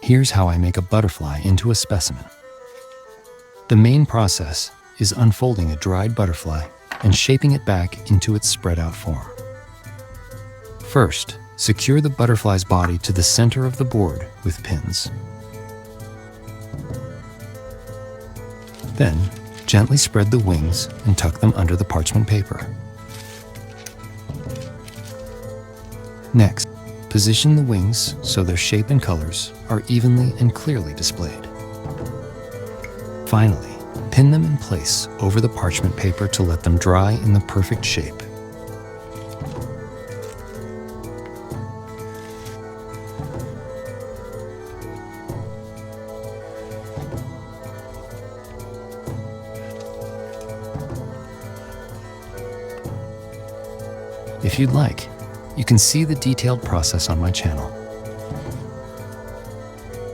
Here's how I make a butterfly into a specimen. The main process is unfolding a dried butterfly and shaping it back into its spread out form. First, secure the butterfly's body to the center of the board with pins. Then, gently spread the wings and tuck them under the parchment paper. Next, position the wings so their shape and colors are evenly and clearly displayed. Finally, pin them in place over the parchment paper to let them dry in the perfect shape. If you'd like, you can see the detailed process on my channel.